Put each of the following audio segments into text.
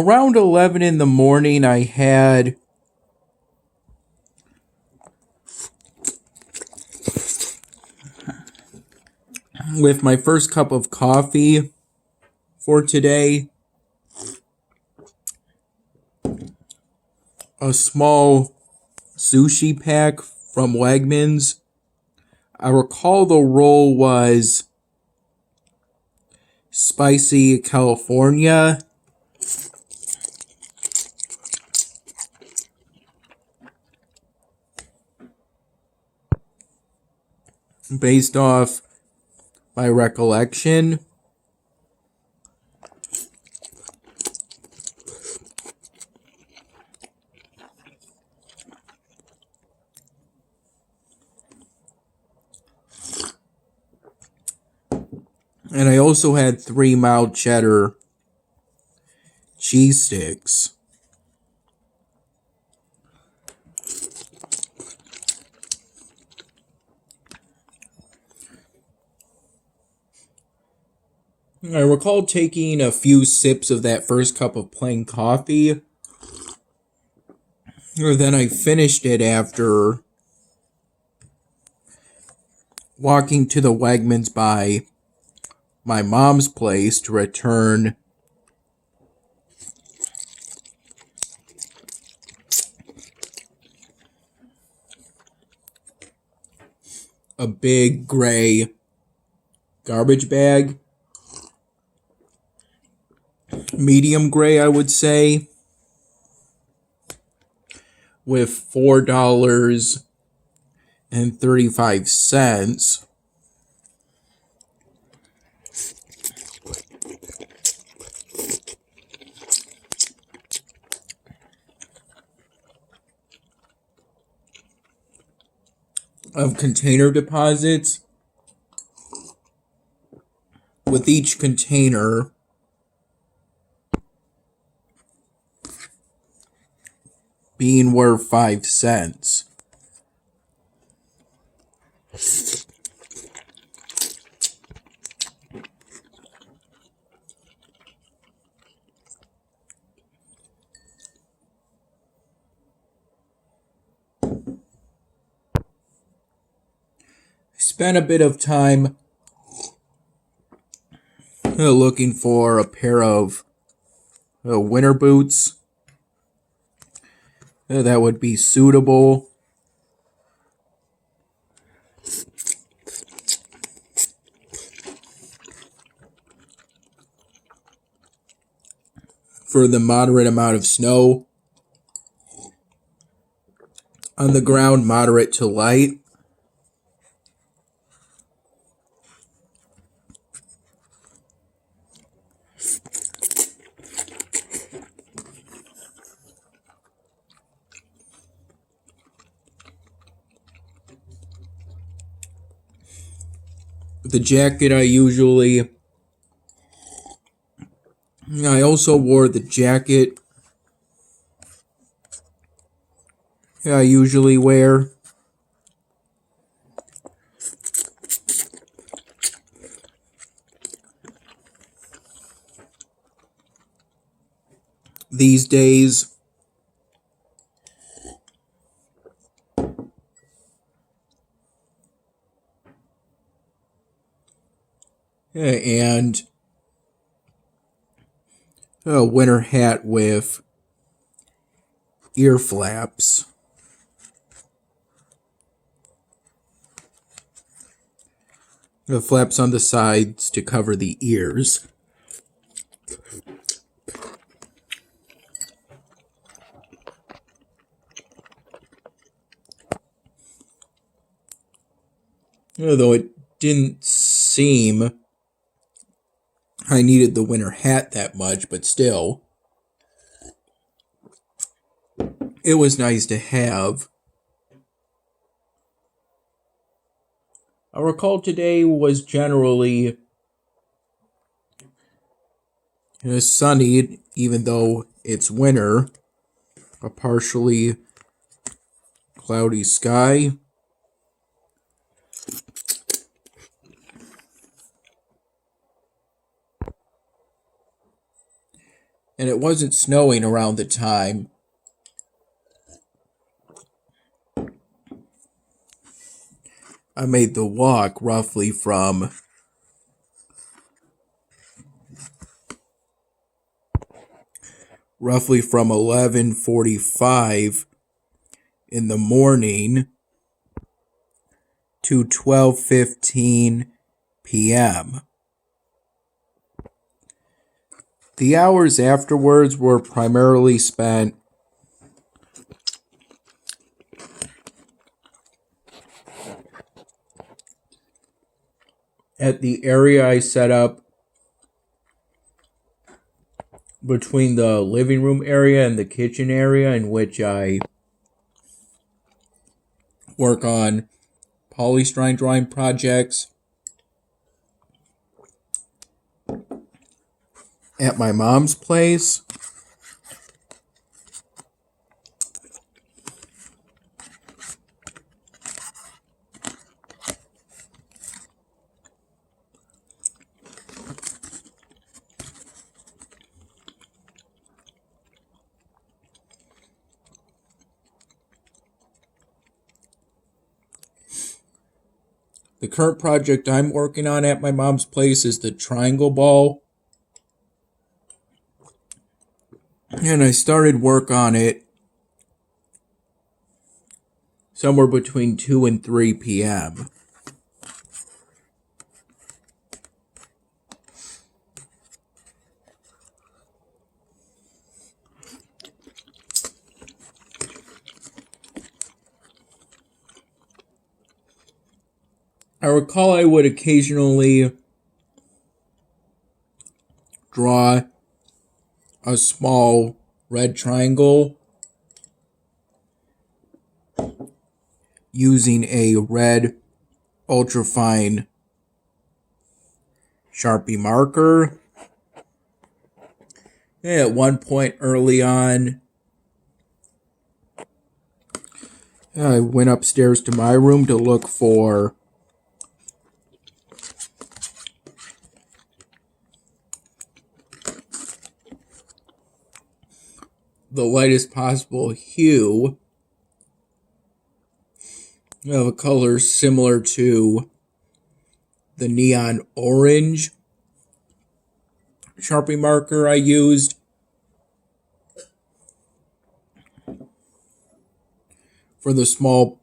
Around 11 in the morning, I had with my first cup of coffee for today a small sushi pack from Wegmans. I recall the roll was spicy California. Based off my recollection. And I also had 3 mild cheddar cheese sticks. I recall taking a few sips of that first cup of plain coffee. Or then I finished it after walking to the Wegmans by my mom's place to return a big gray garbage bag. Medium gray, I would say, with $4.35 of container deposits, with each container being worth 5 cents. Spent a bit of time looking for a pair of winter boots that would be suitable for the moderate amount of snow on the ground, moderate to light. The jacket I also wore the jacket I usually wear. These days. And a winter hat with ear flaps. The flaps on the sides to cover the ears. Although it didn't seem I needed the winter hat that much, but still, it was nice to have. I recall today was generally sunny, even though it's winter. A partially cloudy sky. and it wasn't snowing around the time. I made the walk roughly from 11:45 in the morning to 12:15 p.m. The hours afterwards were primarily spent at the area I set up between the living room area and the kitchen area, in which I work on polystyrene drawing projects. At my mom's place, the current project I'm working on at my mom's place is the triangle ball. And I started work on it somewhere between 2 and 3 p.m. I recall I would occasionally draw a small red triangle using a red ultrafine Sharpie marker. At one point early on, I went upstairs to my room to look for the lightest possible hue of a color similar to the neon orange Sharpie marker I used for the small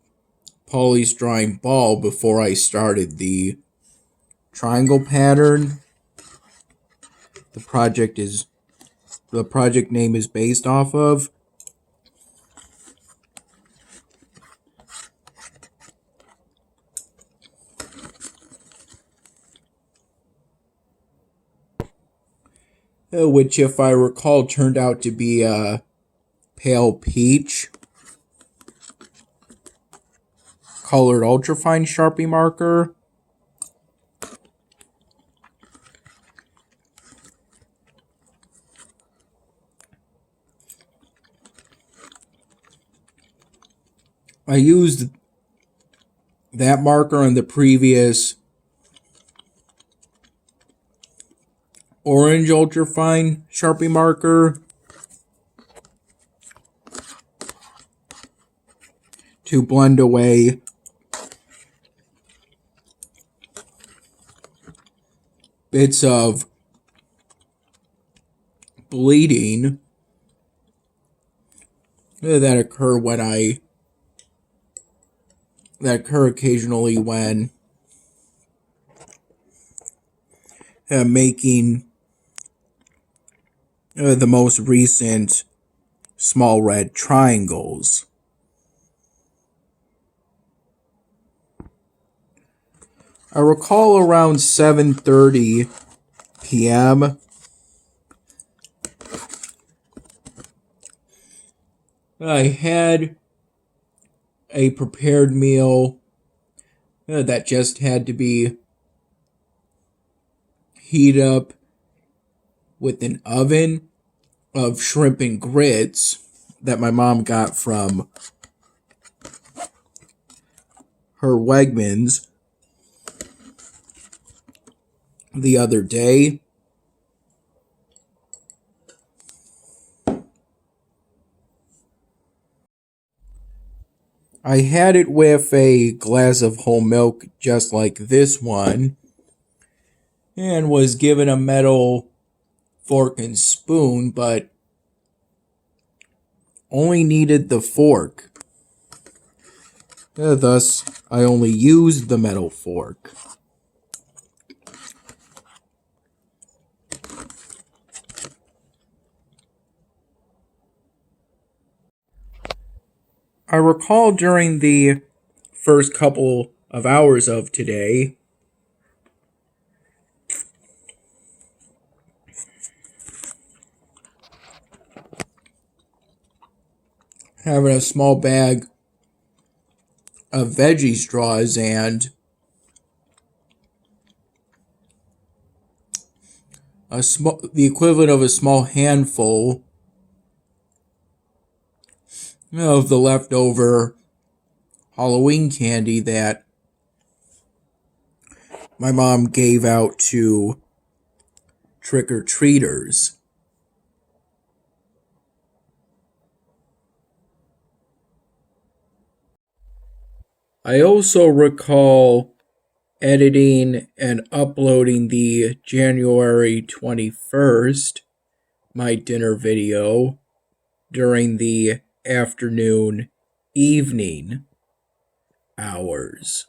polystyrene ball before I started the triangle pattern. The project name is based off of. Which, if I recall, turned out to be a pale peach colored ultrafine Sharpie marker. I used that marker on the previous orange ultrafine Sharpie marker to blend away bits of bleeding that occur occasionally when making the most recent small red triangles. I recall around 7:30 p.m. I had a prepared meal that just had to be heated up with an oven of shrimp and grits that my mom got from her Wegmans the other day. I had it with a glass of whole milk just like this one, and was given a metal fork and spoon, but only needed the fork. Thus, I only used the metal fork. I recall during the first couple of hours of today, having a small bag of veggie straws and the equivalent of a small handful of the leftover Halloween candy that my mom gave out to trick-or-treaters. I also recall editing and uploading the January 21st, my dinner video, during the afternoon, evening hours.